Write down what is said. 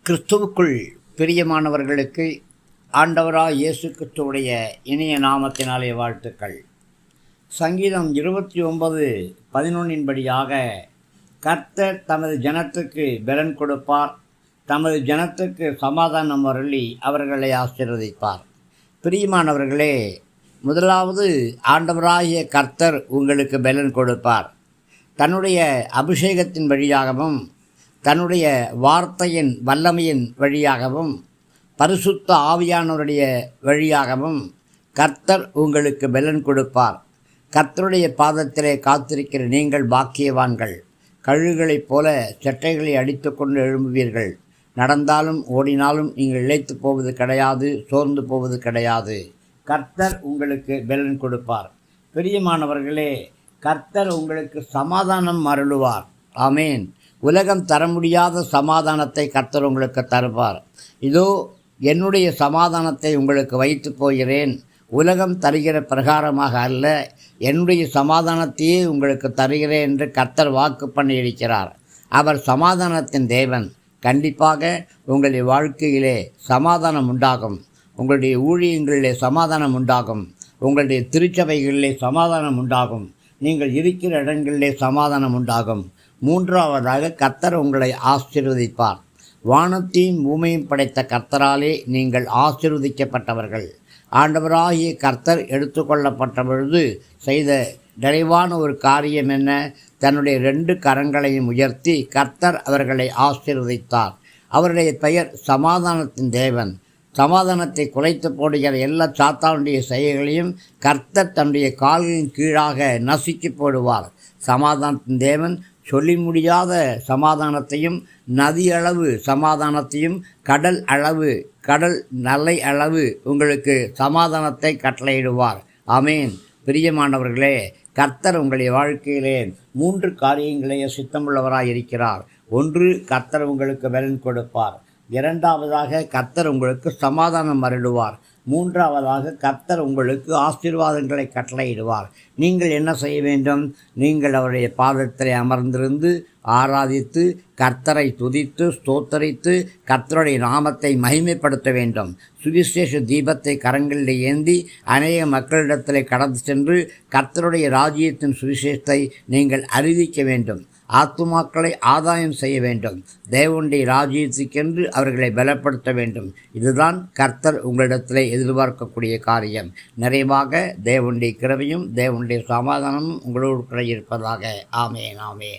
கிறிஸ்துவுக்குள் பிரியமானவர்களுக்கு ஆண்டவராய் இயேசு கிறிஸ்துவுடைய இனிய நாமத்தினாலே வாழ்த்துக்கள். சங்கீதம் 29:11 படியாக கர்த்தர் தமது ஜனத்துக்கு பலன் கொடுப்பார், தமது ஜனத்துக்கு சமாதானம் அருளி அவர்களை ஆசீர்வதிப்பார். பிரியமானவர்களே, முதலாவது ஆண்டவராகிய கர்த்தர் உங்களுக்கு பலன் கொடுப்பார். தன்னுடைய அபிஷேகத்தின் வழியாகவும் தன்னுடைய வார்த்தையின் வல்லமையின் வழியாகவும் பரிசுத்த ஆவியானவருடைய வழியாகவும் கர்த்தர் உங்களுக்கு பலன் கொடுப்பார். கர்த்தருடைய பாதத்திலே காத்திருக்கிற நீங்கள் பாக்கியவான்கள். கழுகுகளைப் போல செட்டைகளை அடித்து கொண்டு எழும்புவீர்கள். நடந்தாலும் ஓடினாலும் நீங்கள் இளைத்து போவது கிடையாது, சோர்ந்து போவது கிடையாது. கர்த்தர் உங்களுக்கு பலன் கொடுப்பார். பிரியமானவர்களே, கர்த்தர் உங்களுக்கு சமாதானம் அருளுவார். ஆமேன். உலகம் தர முடியாத சமாதானத்தை கர்த்தர் உங்களுக்கு தருவார். இதோ என்னுடைய சமாதானத்தை உங்களுக்கு வைத்து போகிறேன், உலகம் தருகிற பிரகாரமாக அல்ல, என்னுடைய சமாதானத்தையே உங்களுக்கு தருகிறேன் என்று கர்த்தர் வாக்கு பண்ணியிருக்கிறார். அவர் சமாதானத்தின் தேவன். கண்டிப்பாக உங்களுடைய வாழ்க்கையிலே சமாதானம் உண்டாகும். உங்களுடைய ஊழியங்களிலே சமாதானம் உண்டாகும். உங்களுடைய திருச்சபைகளிலே சமாதானம் உண்டாகும். நீங்கள் இருக்கிற இடங்களிலே சமாதானம் உண்டாகும். மூன்றாவதாக கர்த்தர் உங்களை ஆசீர்வதிப்பார். வானத்தையும் பூமியும் படைத்த கர்த்தராலே நீங்கள் ஆசீர்வதிக்கப்பட்டவர்கள். ஆண்டவராகிய கர்த்தர் எடுத்துக்கொள்ளப்பட்ட பொழுது செய்த நிறைவான ஒரு காரியம் என்ன? தன்னுடைய 2 கரங்களையும் உயர்த்தி கர்த்தர் அவர்களை ஆசீர்வதித்தார். அவருடைய பெயர் சமாதானத்தின் தேவன். சமாதானத்தை குலைத்து போடுகிற எல்லா சாத்தானுடைய செயல்களையும் கர்த்தர் தன்னுடைய கால்களின் கீழாக நசுக்கி போடுவார். சமாதானத்தின் தேவன் சொல்லி முடியாத சமாதானத்தையும், நதியளவு சமாதானத்தையும், கடல் நல்லை அளவு உங்களுக்கு சமாதானத்தை கட்டளையிடுவார். ஆமேன். பிரியமானவர்களே, கர்த்தர் உங்களுடைய வாழ்க்கையிலே 3 காரியங்களையே சித்தமுள்ளவராய் இருக்கிறார். 1, கர்த்தர் உங்களுக்கு பலன் கொடுப்பார். 2வதாக கர்த்தர் உங்களுக்கு சமாதானம் அருளுவார். 3வதாக கர்த்தர் உங்களுக்கு ஆசீர்வாதங்களை கட்டளையிடுவார். நீங்கள் என்ன செய்ய வேண்டும்? நீங்கள் அவருடைய பாதத்திலே அமர்ந்திருந்து ஆராதித்து கர்த்தரை துதித்து ஸ்தோத்தரித்து கர்த்தருடைய நாமத்தை மகிமைப்படுத்த வேண்டும். சுவிசேஷ தீபத்தை கரங்களில் ஏந்தி அநேக மக்களிடத்திலே கடந்து சென்று கர்த்தருடைய ராஜ்யத்தின் சுவிசேஷத்தை நீங்கள் அறிவிக்க வேண்டும். ஆத்துமாக்களை ஆதாயம் செய்ய வேண்டும். தேவனுடைய ராஜ்யத்துக்கென்று அவர்களை பலப்படுத்த வேண்டும். இதுதான் கர்த்தர் உங்களிடத்திலே எதிர்பார்க்கக்கூடிய காரியம். நிறைவாக தேவனுடைய கிருபையும் தேவனுடைய சமாதானமும் உங்களோடு கூட இருப்பதாக. ஆமேன், ஆமேன்.